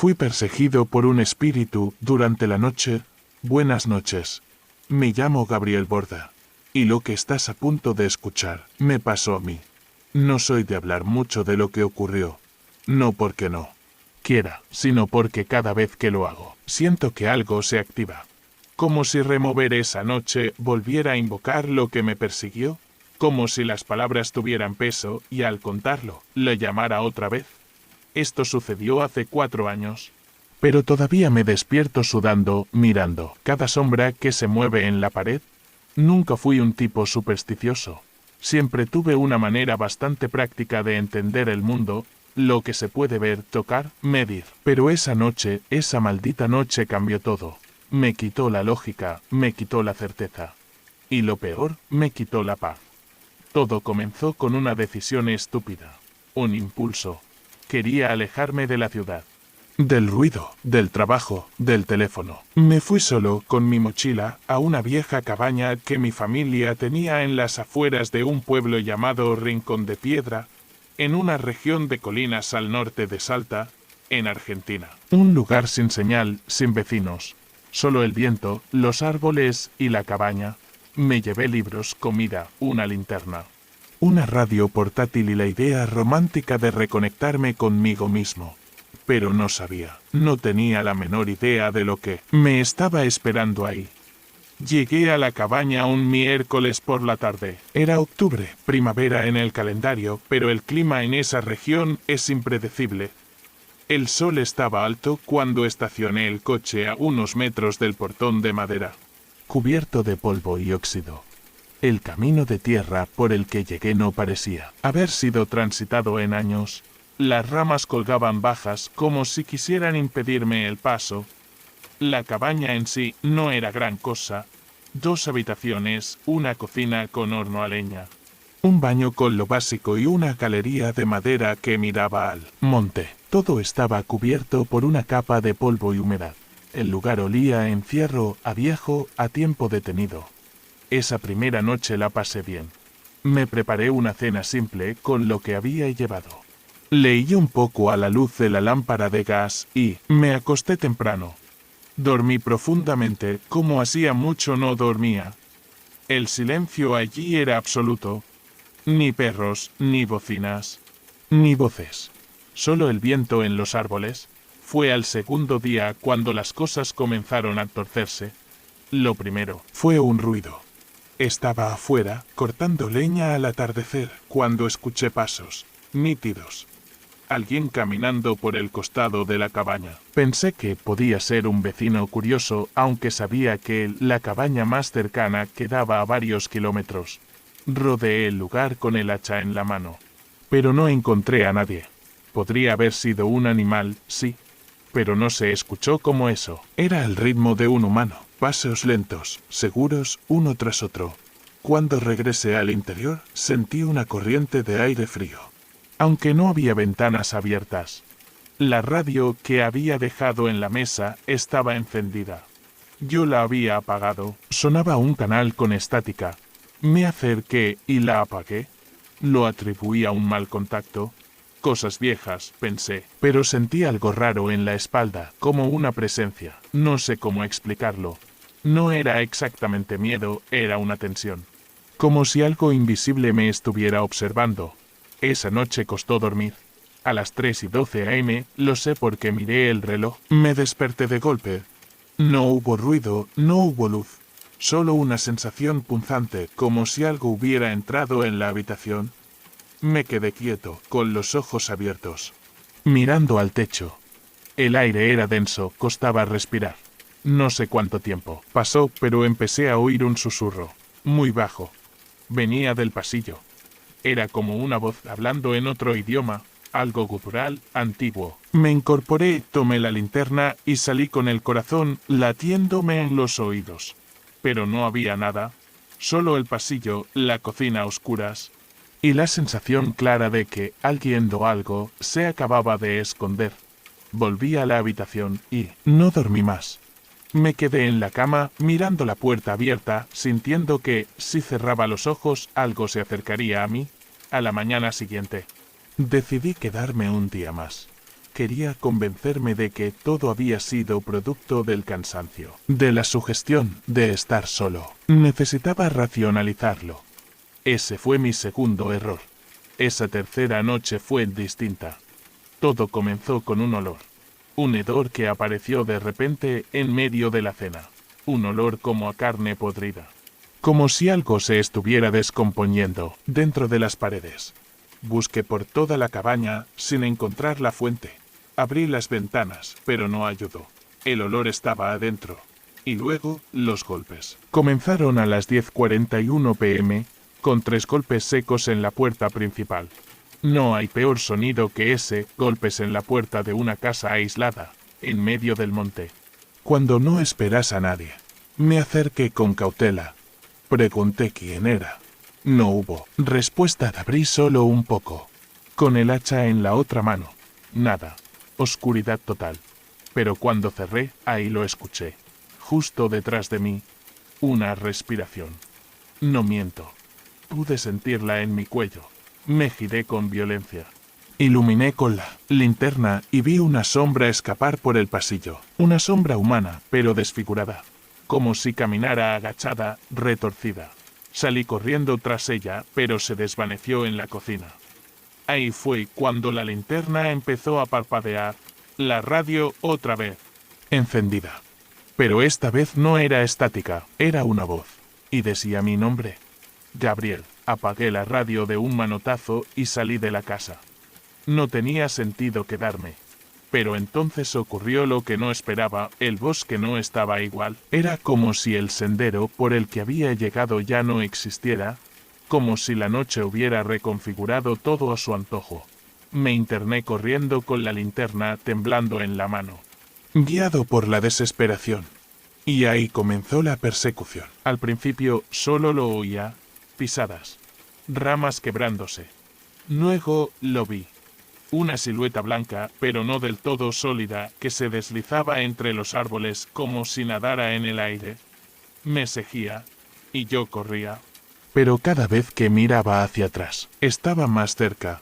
Fui perseguido por un espíritu durante la noche. Buenas noches. Me llamo Gabriel Borda. Y lo que estás a punto de escuchar, me pasó a mí. No soy de hablar mucho de lo que ocurrió. No porque no quiera, sino porque cada vez que lo hago, siento que algo se activa. Como si remover esa noche volviera a invocar lo que me persiguió. Como si las palabras tuvieran peso y al contarlo, le llamara otra vez. Esto sucedió hace 4 años. Pero todavía me despierto sudando, mirando cada sombra que se mueve en la pared. Nunca fui un tipo supersticioso. Siempre tuve una manera bastante práctica de entender el mundo, lo que se puede ver, tocar, medir. Pero esa noche, esa maldita noche cambió todo. Me quitó la lógica, me quitó la certeza. Y lo peor, me quitó la paz. Todo comenzó con una decisión estúpida. Un impulso. Quería alejarme de la ciudad. Del ruido, del trabajo, del teléfono. Me fui solo, con mi mochila, a una vieja cabaña que mi familia tenía en las afueras de un pueblo llamado Rincón de Piedra, en una región de colinas al norte de Salta, en Argentina. Un lugar sin señal, sin vecinos. Solo el viento, los árboles y la cabaña. Me llevé libros, comida, una linterna. Una radio portátil y la idea romántica de reconectarme conmigo mismo. Pero no sabía, no tenía la menor idea de lo que me estaba esperando ahí. Llegué a la cabaña un miércoles por la tarde. Era octubre, primavera en el calendario, pero el clima en esa región es impredecible. El sol estaba alto cuando estacioné el coche a unos metros del portón de madera, cubierto de polvo y óxido. El camino de tierra por el que llegué no parecía haber sido transitado en años. Las ramas colgaban bajas como si quisieran impedirme el paso. La cabaña en sí no era gran cosa. 2 habitaciones, una cocina con horno a leña, un baño con lo básico y una galería de madera que miraba al monte. Todo estaba cubierto por una capa de polvo y humedad. El lugar olía a encierro, a viejo, a tiempo detenido. Esa primera noche la pasé bien. Me preparé una cena simple con lo que había llevado. Leí un poco a la luz de la lámpara de gas y me acosté temprano. Dormí profundamente, como hacía mucho no dormía. El silencio allí era absoluto. Ni perros, ni bocinas, ni voces. Solo el viento en los árboles. Fue al segundo día cuando las cosas comenzaron a torcerse. Lo primero fue un ruido. Estaba afuera, cortando leña al atardecer, cuando escuché pasos, nítidos. Alguien caminando por el costado de la cabaña. Pensé que podía ser un vecino curioso, aunque sabía que la cabaña más cercana quedaba a varios kilómetros. Rodeé el lugar con el hacha en la mano. Pero no encontré a nadie. Podría haber sido un animal, sí. Pero no se escuchó como eso. Era el ritmo de un humano. Pasos lentos, seguros, uno tras otro. Cuando regresé al interior, sentí una corriente de aire frío. Aunque no había ventanas abiertas. La radio que había dejado en la mesa estaba encendida. Yo la había apagado. Sonaba un canal con estática. Me acerqué y la apagué. Lo atribuí a un mal contacto. Cosas viejas, pensé, pero sentí algo raro en la espalda, como una presencia. No sé cómo explicarlo. No era exactamente miedo, era una tensión. Como si algo invisible me estuviera observando. Esa noche costó dormir. A las 3:12 a.m., lo sé porque miré el reloj. Me desperté de golpe. No hubo ruido, no hubo luz. Solo una sensación punzante, como si algo hubiera entrado en la habitación. Me quedé quieto, con los ojos abiertos, mirando al techo. El aire era denso, costaba respirar. No sé cuánto tiempo pasó, pero empecé a oír un susurro, muy bajo. Venía del pasillo. Era como una voz hablando en otro idioma, algo gutural, antiguo. Me incorporé, tomé la linterna y salí con el corazón latiéndome en los oídos. Pero no había nada, solo el pasillo, la cocina a oscuras, y la sensación clara de que alguien o algo se acababa de esconder. Volví a la habitación y no dormí más. Me quedé en la cama, mirando la puerta abierta, sintiendo que, si cerraba los ojos, algo se acercaría a mí. A la mañana siguiente, decidí quedarme un día más. Quería convencerme de que todo había sido producto del cansancio, de la sugestión de estar solo. Necesitaba racionalizarlo. Ese fue mi segundo error. Esa tercera noche fue distinta. Todo comenzó con un olor. Un hedor que apareció de repente en medio de la cena. Un olor como a carne podrida. Como si algo se estuviera descomponiendo dentro de las paredes. Busqué por toda la cabaña sin encontrar la fuente. Abrí las ventanas, pero no ayudó. El olor estaba adentro. Y luego, los golpes. Comenzaron a las 10:41 p.m., con 3 golpes secos en la puerta principal. No hay peor sonido que ese, golpes en la puerta de una casa aislada, en medio del monte. Cuando no esperas a nadie. Me acerqué con cautela. Pregunté quién era. No hubo respuesta. Abrí solo un poco. Con el hacha en la otra mano. Nada. Oscuridad total. Pero cuando cerré, ahí lo escuché. Justo detrás de mí. Una respiración. No miento. Pude sentirla en mi cuello. Me giré con violencia. Iluminé con la linterna y vi una sombra escapar por el pasillo. Una sombra humana, pero desfigurada. Como si caminara agachada, retorcida. Salí corriendo tras ella, pero se desvaneció en la cocina. Ahí fue cuando la linterna empezó a parpadear. La radio otra vez. Encendida. Pero esta vez no era estática, era una voz. Y decía mi nombre. Gabriel. Apagué la radio de un manotazo y salí de la casa. No tenía sentido quedarme. Pero entonces ocurrió lo que no esperaba, el bosque no estaba igual. Era como si el sendero por el que había llegado ya no existiera, como si la noche hubiera reconfigurado todo a su antojo. Me interné corriendo con la linterna temblando en la mano. Guiado por la desesperación. Y ahí comenzó la persecución. Al principio solo lo oía, pisadas, ramas quebrándose. Luego lo vi. Una silueta blanca, pero no del todo sólida, que se deslizaba entre los árboles como si nadara en el aire. Me seguía, y yo corría. Pero cada vez que miraba hacia atrás, estaba más cerca.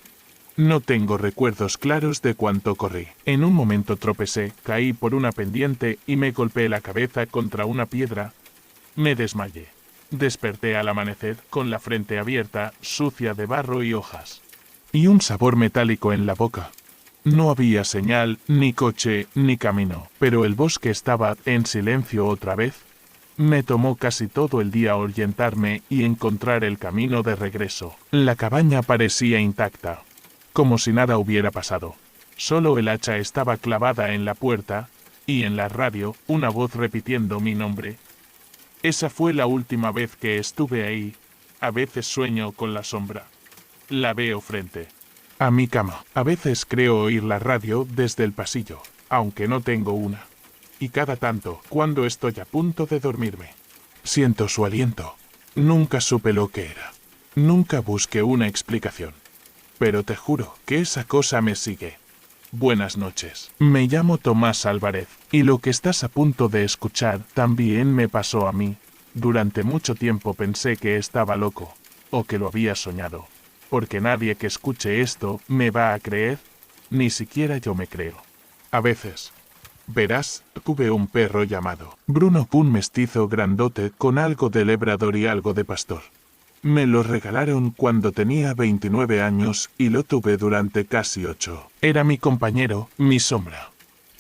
No tengo recuerdos claros de cuánto corrí. En un momento tropecé, caí por una pendiente y me golpeé la cabeza contra una piedra. Me desmayé. Desperté al amanecer, con la frente abierta, sucia de barro y hojas. Y un sabor metálico en la boca. No había señal, ni coche, ni camino, pero el bosque estaba en silencio otra vez. Me tomó casi todo el día orientarme y encontrar el camino de regreso. La cabaña parecía intacta, como si nada hubiera pasado. Solo el hacha estaba clavada en la puerta, y en la radio, una voz repitiendo mi nombre. Esa fue la última vez que estuve ahí. A veces sueño con la sombra. La veo frente a mi cama. A veces creo oír la radio desde el pasillo, aunque no tengo una. Y cada tanto, cuando estoy a punto de dormirme, siento su aliento. Nunca supe lo que era. Nunca busqué una explicación. Pero te juro que esa cosa me sigue. Buenas noches. Me llamo Tomás Álvarez, y lo que estás a punto de escuchar también me pasó a mí. Durante mucho tiempo pensé que estaba loco, o que lo había soñado. Porque nadie que escuche esto me va a creer, ni siquiera yo me creo. A veces. Verás, tuve un perro llamado Bruno, un mestizo grandote con algo de labrador y algo de pastor. Me lo regalaron cuando tenía 29 años y lo tuve durante casi 8. Era mi compañero, mi sombra.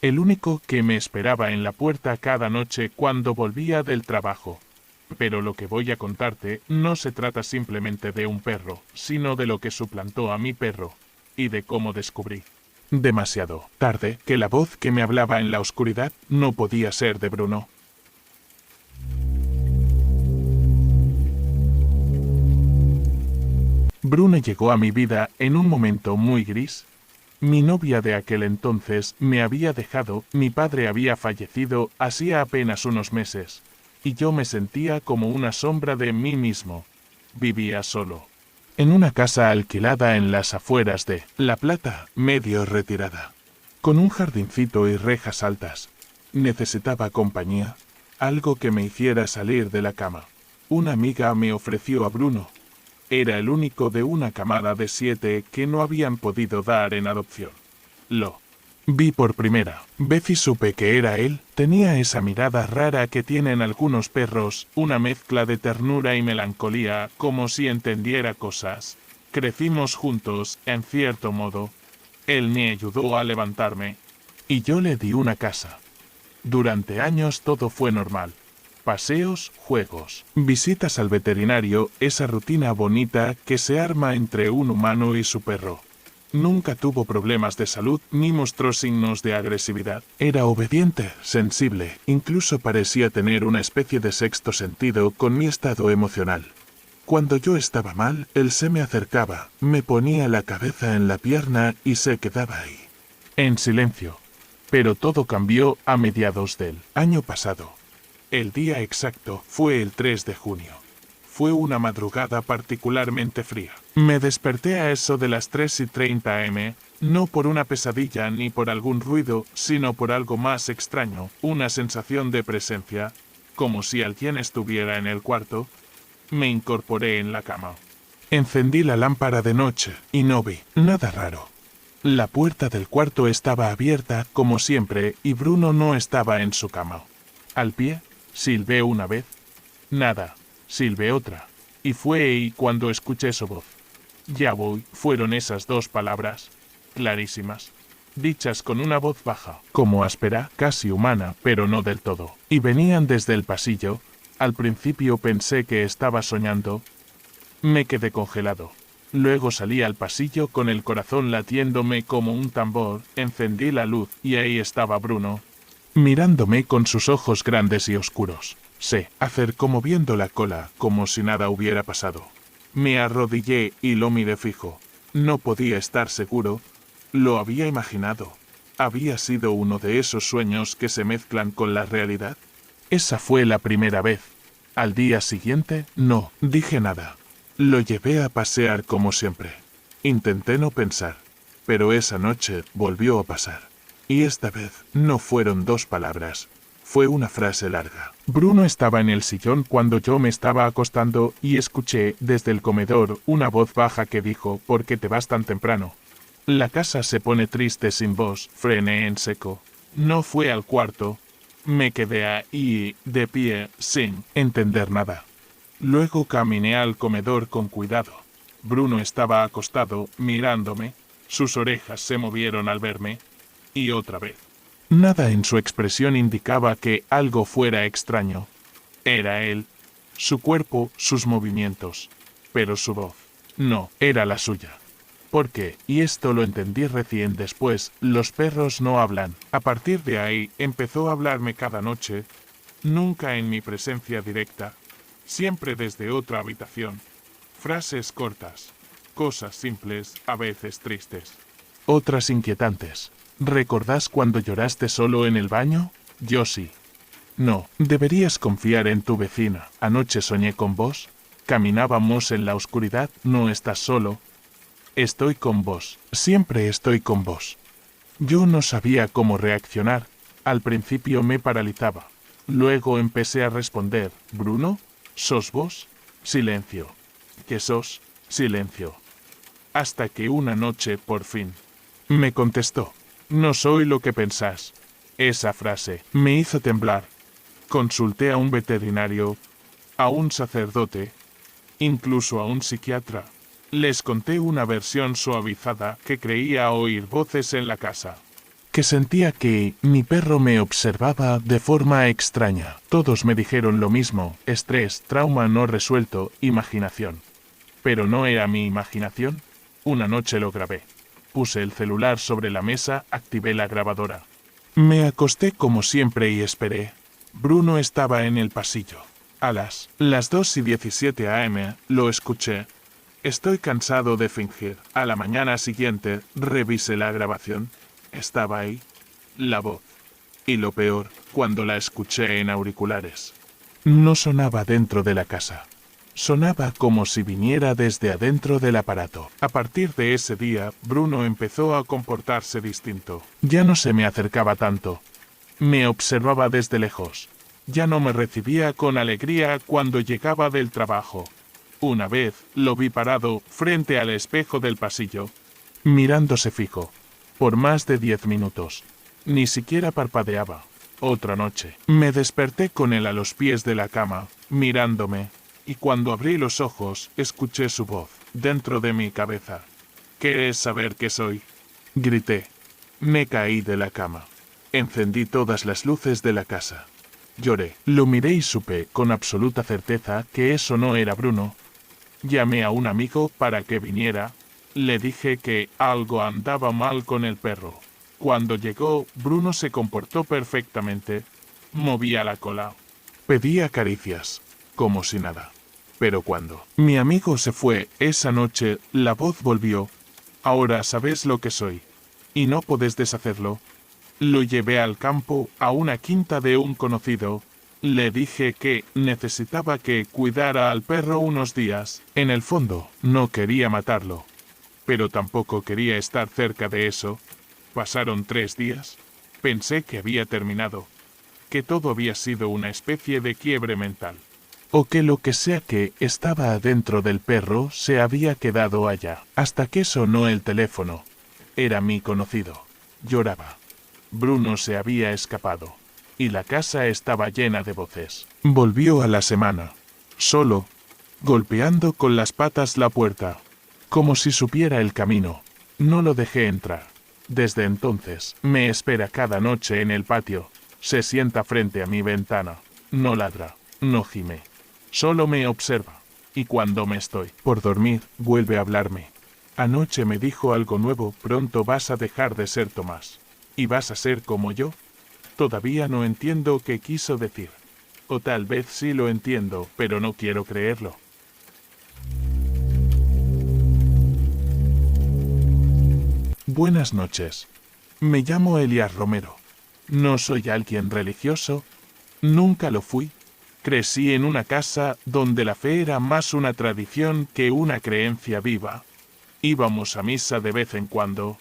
El único que me esperaba en la puerta cada noche cuando volvía del trabajo. Pero lo que voy a contarte no se trata simplemente de un perro, sino de lo que suplantó a mi perro, y de cómo descubrí, demasiado tarde, que la voz que me hablaba en la oscuridad no podía ser de Bruno. Bruno llegó a mi vida en un momento muy gris. Mi novia de aquel entonces me había dejado, mi padre había fallecido hacía apenas unos meses. Y yo me sentía como una sombra de mí mismo. Vivía solo. En una casa alquilada en las afueras de La Plata, medio retirada. Con un jardincito y rejas altas. Necesitaba compañía. Algo que me hiciera salir de la cama. Una amiga me ofreció a Bruno. Era el único de una camada de 7 que no habían podido dar en adopción. Lo Vi por primera vez y supe que era él. Tenía esa mirada rara que tienen algunos perros, una mezcla de ternura y melancolía, como si entendiera cosas. Crecimos juntos, en cierto modo. Él me ayudó a levantarme. Y yo le di una casa. Durante años todo fue normal. Paseos, juegos, visitas al veterinario, esa rutina bonita que se arma entre un humano y su perro. Nunca tuvo problemas de salud ni mostró signos de agresividad. Era obediente, sensible, incluso parecía tener una especie de sexto sentido con mi estado emocional. Cuando yo estaba mal, él se me acercaba, me ponía la cabeza en la pierna y se quedaba ahí. En silencio. Pero todo cambió a mediados del año pasado. El día exacto fue el 3 de junio. Fue una madrugada particularmente fría. Me desperté a eso de las 3:30 am, no por una pesadilla ni por algún ruido, sino por algo más extraño, una sensación de presencia, como si alguien estuviera en el cuarto. Me incorporé en la cama. Encendí la lámpara de noche y no vi nada raro. La puerta del cuarto estaba abierta, como siempre, y Bruno no estaba en su cama. Al pie, silbé una vez. Nada. Silbé otra. Y fue ahí cuando escuché su voz. Ya voy, fueron esas dos palabras, clarísimas, dichas con una voz baja, como áspera, casi humana, pero no del todo. Y venían desde el pasillo. Al principio pensé que estaba soñando. Me quedé congelado. Luego salí al pasillo con el corazón latiéndome como un tambor, encendí la luz y ahí estaba Bruno, mirándome con sus ojos grandes y oscuros. Se acercó moviendo la cola, como si nada hubiera pasado. Me arrodillé y lo miré fijo. No podía estar seguro. Lo había imaginado. ¿Había sido uno de esos sueños que se mezclan con la realidad? Esa fue la primera vez. Al día siguiente, no dije nada. Lo llevé a pasear como siempre. Intenté no pensar. Pero esa noche volvió a pasar. Y esta vez no fueron dos palabras. Fue una frase larga. Bruno estaba en el sillón cuando yo me estaba acostando y escuché desde el comedor una voz baja que dijo: ¿por qué te vas tan temprano? La casa se pone triste sin vos. Frené en seco. No fue al cuarto. Me quedé ahí, de pie, sin entender nada. Luego caminé al comedor con cuidado. Bruno estaba acostado, mirándome. Sus orejas se movieron al verme. Y otra vez. Nada en su expresión indicaba que algo fuera extraño. Era él, su cuerpo, sus movimientos. Pero su voz no era la suya. ¿Por qué? Y esto lo entendí recién después. Los perros no hablan. A partir de ahí empezó a hablarme cada noche. Nunca en mi presencia directa. Siempre desde otra habitación. Frases cortas. Cosas simples, a veces tristes. Otras inquietantes. ¿Recordás cuando lloraste solo en el baño? Yo sí. No, deberías confiar en tu vecina. Anoche soñé con vos. Caminábamos en la oscuridad. No estás solo. Estoy con vos. Siempre estoy con vos. Yo no sabía cómo reaccionar. Al principio me paralizaba. Luego empecé a responder. ¿Bruno? ¿Sos vos? Silencio. ¿Qué sos? Silencio. Hasta que una noche, por fin, me contestó. No soy lo que pensás. Esa frase me hizo temblar. Consulté a un veterinario, a un sacerdote, incluso a un psiquiatra. Les conté una versión suavizada que creía oír voces en la casa. Que sentía que mi perro me observaba de forma extraña. Todos me dijeron lo mismo: estrés, trauma no resuelto, imaginación. Pero no era mi imaginación. Una noche lo grabé. Puse el celular sobre la mesa, activé la grabadora. Me acosté como siempre y esperé. Bruno estaba en el pasillo. A las 2:17 am, lo escuché. Estoy cansado de fingir. A la mañana siguiente, revisé la grabación. Estaba ahí. La voz. Y lo peor, cuando la escuché en auriculares. No sonaba dentro de la casa. Sonaba como si viniera desde adentro del aparato. A partir de ese día, Bruno empezó a comportarse distinto. Ya no se me acercaba tanto. Me observaba desde lejos. Ya no me recibía con alegría cuando llegaba del trabajo. Una vez, lo vi parado frente al espejo del pasillo, mirándose fijo. por más de 10 minutos. Ni siquiera parpadeaba. Otra noche. Me desperté con él a los pies de la cama, mirándome, y cuando abrí los ojos, escuché su voz, dentro de mi cabeza. ¿Quieres saber qué soy? Grité. Me caí de la cama. Encendí todas las luces de la casa. Lloré. Lo miré y supe, con absoluta certeza, que eso no era Bruno. Llamé a un amigo para que viniera. Le dije que algo andaba mal con el perro. Cuando llegó, Bruno se comportó perfectamente. Movía la cola. Pedía caricias, como si nada. Pero cuando mi amigo se fue esa noche, la voz volvió. Ahora sabes lo que soy. Y no podés deshacerlo. Lo llevé al campo, a una quinta de un conocido. Le dije que necesitaba que cuidara al perro unos días. En el fondo, no quería matarlo. Pero tampoco quería estar cerca de eso. Pasaron 3 días. Pensé que había terminado. Que todo había sido una especie de quiebre mental. O que lo que sea que estaba adentro del perro se había quedado allá. Hasta que sonó el teléfono. Era mi conocido. Lloraba. Bruno se había escapado. Y la casa estaba llena de voces. Volvió a la semana. Solo. Golpeando con las patas la puerta. Como si supiera el camino. No lo dejé entrar. Desde entonces, me espera cada noche en el patio. Se sienta frente a mi ventana. No ladra. No gime. Solo me observa. Y cuando me estoy por dormir, vuelve a hablarme. Anoche me dijo algo nuevo. Pronto vas a dejar de ser Tomás. ¿Y vas a ser como yo? Todavía no entiendo qué quiso decir. O tal vez sí lo entiendo, pero no quiero creerlo. Buenas noches. Me llamo Elías Romero. No soy alguien religioso. Nunca lo fui. Crecí en una casa donde la fe era más una tradición que una creencia viva. Íbamos a misa de vez en cuando.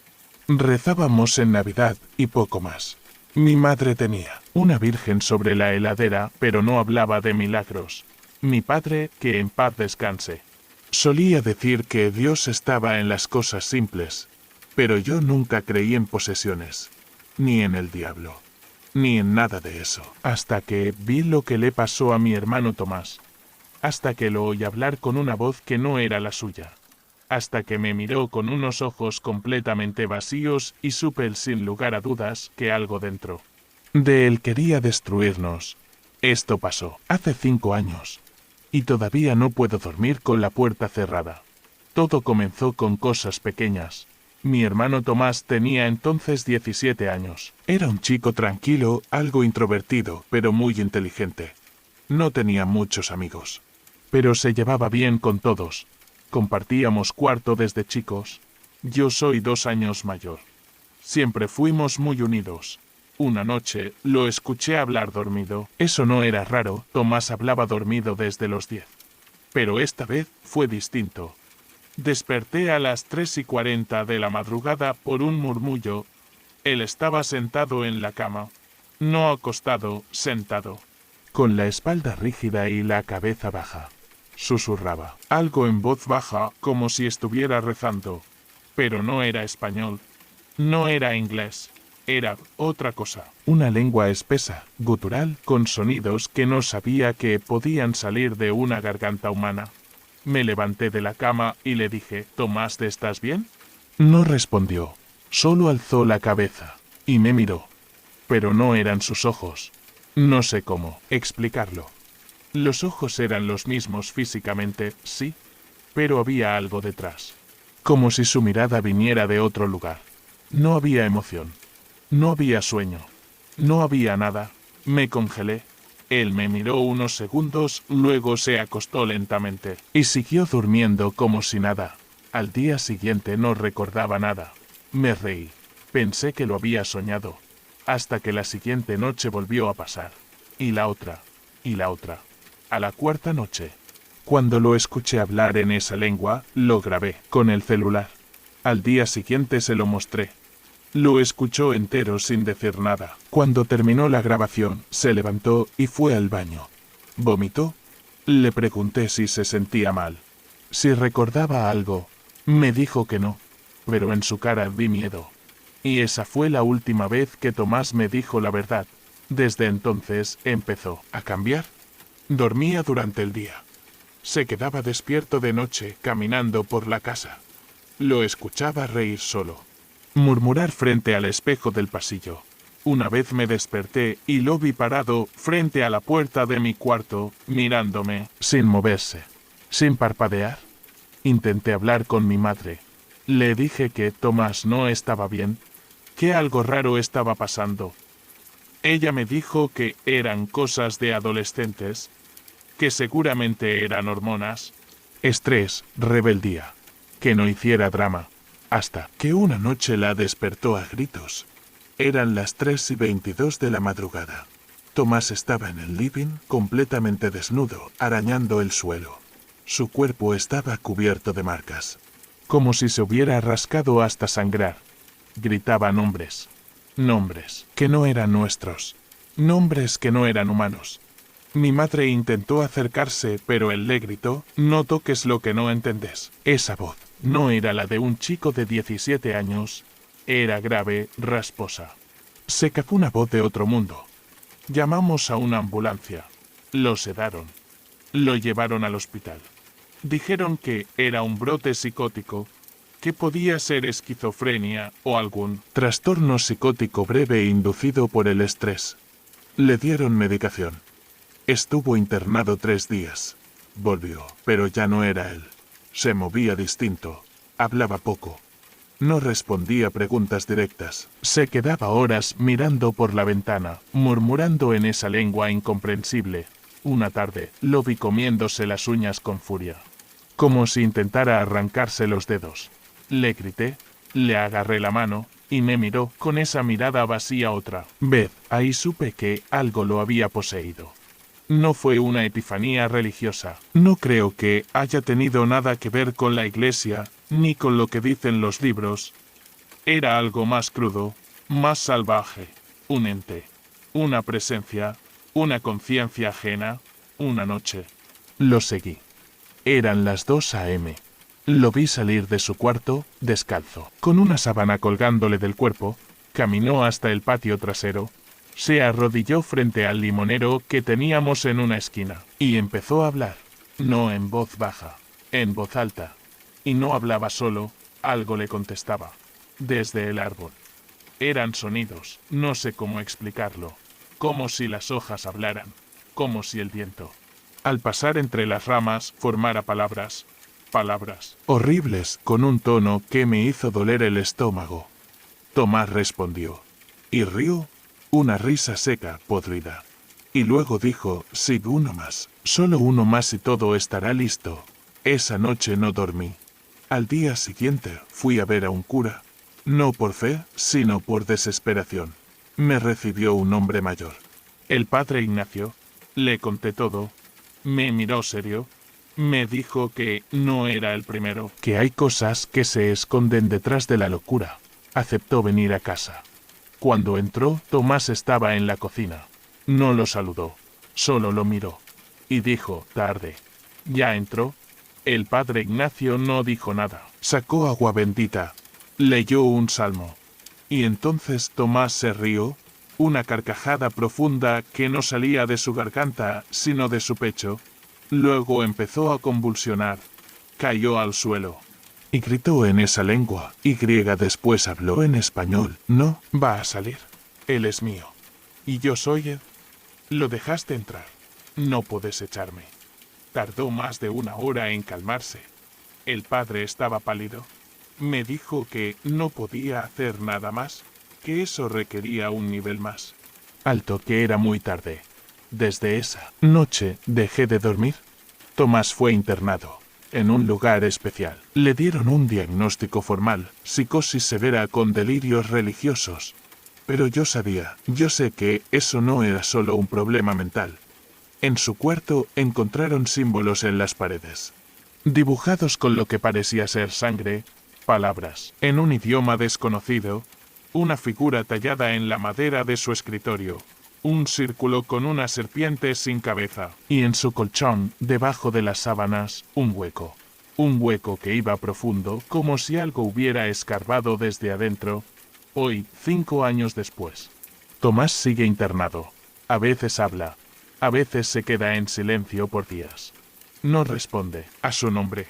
Rezábamos en Navidad y poco más. Mi madre tenía una virgen sobre la heladera, pero no hablaba de milagros. Mi padre, que en paz descanse, solía decir que Dios estaba en las cosas simples. Pero yo nunca creí en posesiones, ni en el diablo, ni en nada de eso, hasta que vi lo que le pasó a mi hermano Tomás, hasta que lo oí hablar con una voz que no era la suya, hasta que me miró con unos ojos completamente vacíos y supe sin lugar a dudas que algo dentro de él quería destruirnos. Esto pasó hace 5 años, y todavía no puedo dormir con la puerta cerrada. Todo comenzó con cosas pequeñas. Mi hermano Tomás tenía entonces 17 años. Era un chico tranquilo, algo introvertido, pero muy inteligente. No tenía muchos amigos, pero se llevaba bien con todos. Compartíamos cuarto desde chicos. Yo soy 2 años mayor. Siempre fuimos muy unidos. Una noche, lo escuché hablar dormido. Eso no era raro, Tomás hablaba dormido desde los 10. Pero esta vez fue distinto. Desperté a las 3:40 de la madrugada por un murmullo. Él estaba sentado en la cama. No acostado, sentado. Con la espalda rígida y la cabeza baja. Susurraba algo en voz baja, como si estuviera rezando. Pero no era español. No era inglés. Era otra cosa. Una lengua espesa, gutural, con sonidos que no sabía que podían salir de una garganta humana. Me levanté de la cama y le dije, «Tomás, ¿estás bien?» No respondió. Solo alzó la cabeza y me miró. Pero no eran sus ojos. No sé cómo explicarlo. Los ojos eran los mismos físicamente, sí, pero había algo detrás. Como si su mirada viniera de otro lugar. No había emoción. No había sueño. No había nada. Me congelé. Él me miró unos segundos, luego se acostó lentamente y siguió durmiendo como si nada. Al día siguiente no recordaba nada. Me reí. Pensé que lo había soñado. Hasta que la siguiente noche volvió a pasar. Y la otra. Y la otra. A la 4ª noche. Cuando lo escuché hablar en esa lengua, lo grabé con el celular. Al día siguiente se lo mostré. Lo escuchó entero sin decir nada. Cuando terminó la grabación, se levantó y fue al baño. ¿Vomitó? Le pregunté si se sentía mal. Si recordaba algo. Me dijo que no, pero en su cara vi miedo. Y esa fue la última vez que Tomás me dijo la verdad. Desde entonces empezó a cambiar. Dormía durante el día. Se quedaba despierto de noche caminando por la casa. Lo escuchaba reír solo, murmurar frente al espejo del pasillo. Una vez me desperté y lo vi parado frente a la puerta de mi cuarto, mirándome, sin moverse, sin parpadear. Intenté hablar con mi madre. Le dije que Tomás no estaba bien, que algo raro estaba pasando. Ella me dijo que eran cosas de adolescentes, que seguramente eran hormonas, estrés, rebeldía, que no hiciera drama, hasta que una noche la despertó a gritos. Eran las 3:22 de la madrugada. Tomás estaba en el living, completamente desnudo, arañando el suelo. Su cuerpo estaba cubierto de marcas, como si se hubiera rascado hasta sangrar. Gritaba nombres. Nombres que no eran nuestros. Nombres que no eran humanos. Mi madre intentó acercarse, pero él le gritó: «No toques lo que no entendés». Esa voz no era la de un chico de 17 años. Era grave, rasposa. Se capó una voz de otro mundo. Llamamos a una ambulancia. Lo sedaron. Lo llevaron al hospital. Dijeron que era un brote psicótico, que podía ser esquizofrenia o algún trastorno psicótico breve inducido por el estrés. Le dieron medicación. Estuvo internado 3 días. Volvió, pero ya no era él. Se movía distinto. Hablaba poco. No respondía preguntas directas. Se quedaba horas mirando por la ventana, murmurando en esa lengua incomprensible. Una tarde, lo vi comiéndose las uñas con furia, como si intentara arrancarse los dedos. Le grité, le agarré la mano, y me miró con esa mirada vacía otra vez. Ahí supe que algo lo había poseído. No fue una epifanía religiosa. No creo que haya tenido nada que ver con la iglesia, ni con lo que dicen los libros. Era algo más crudo, más salvaje. Un ente, una presencia, una conciencia ajena, una noche. Lo seguí. Eran las 2 a.m. Lo vi salir de su cuarto, descalzo, con una sábana colgándole del cuerpo. Caminó hasta el patio trasero. Se arrodilló frente al limonero que teníamos en una esquina, y empezó a hablar. No en voz baja, en voz alta. Y no hablaba solo, algo le contestaba. Desde el árbol. Eran sonidos, no sé cómo explicarlo. Como si las hojas hablaran, como si el viento, al pasar entre las ramas, formara palabras. Palabras horribles, con un tono que me hizo doler el estómago. Tomás respondió. Y rió. Una risa seca, podrida. Y luego dijo: «Sí, uno más, solo uno más y todo estará listo». Esa noche no dormí. Al día siguiente fui a ver a un cura. No por fe, sino por desesperación. Me recibió un hombre mayor. El padre Ignacio. Le conté todo. Me miró serio. Me dijo que no era el primero. Que hay cosas que se esconden detrás de la locura. Aceptó venir a casa. Cuando entró, Tomás estaba en la cocina. No lo saludó, solo lo miró. Y dijo: «Tarde». ¿Ya entró? El padre Ignacio no dijo nada. Sacó agua bendita. Leyó un salmo. Y entonces Tomás se rió, una carcajada profunda que no salía de su garganta, sino de su pecho. Luego empezó a convulsionar. Cayó al suelo. Y gritó en esa lengua, y después habló en español. «No, va a salir. Él es mío. Y yo soy él. Lo dejaste entrar. No puedes echarme». Tardó más de 1 hora en calmarse. El padre estaba pálido. Me dijo que no podía hacer nada más, que eso requería un nivel más alto, que era muy tarde. Desde esa noche dejé de dormir. Tomás fue internado en un lugar especial. Le dieron un diagnóstico formal, psicosis severa con delirios religiosos. Pero yo sé que eso no era solo un problema mental. En su cuarto encontraron símbolos en las paredes, dibujados con lo que parecía ser sangre, palabras, en un idioma desconocido, una figura tallada en la madera de su escritorio, un círculo con una serpiente sin cabeza, y en su colchón, debajo de las sábanas, un hueco que iba profundo, como si algo hubiera escarbado desde adentro. Hoy, 5 años después. Tomás sigue internado. A veces habla. A veces se queda en silencio por días. No responde a su nombre.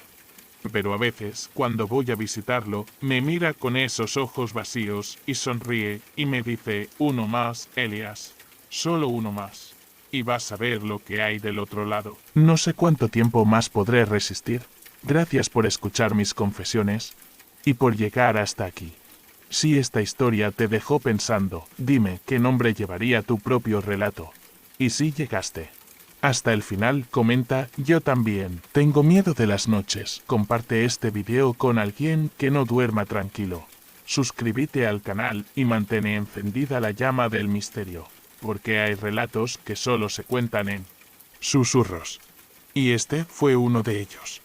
Pero a veces, cuando voy a visitarlo, me mira con esos ojos vacíos y sonríe y me dice, uno más, Elias. Solo uno más. Y vas a ver lo que hay del otro lado. No sé cuánto tiempo más podré resistir. Gracias por escuchar mis confesiones y por llegar hasta aquí. Si esta historia te dejó pensando, dime qué nombre llevaría tu propio relato. Y si llegaste hasta el final, comenta, yo también tengo miedo de las noches. Comparte este video con alguien que no duerma tranquilo. Suscríbete al canal y mantén encendida la llama del misterio, porque hay relatos que solo se cuentan en susurros. Y este fue uno de ellos.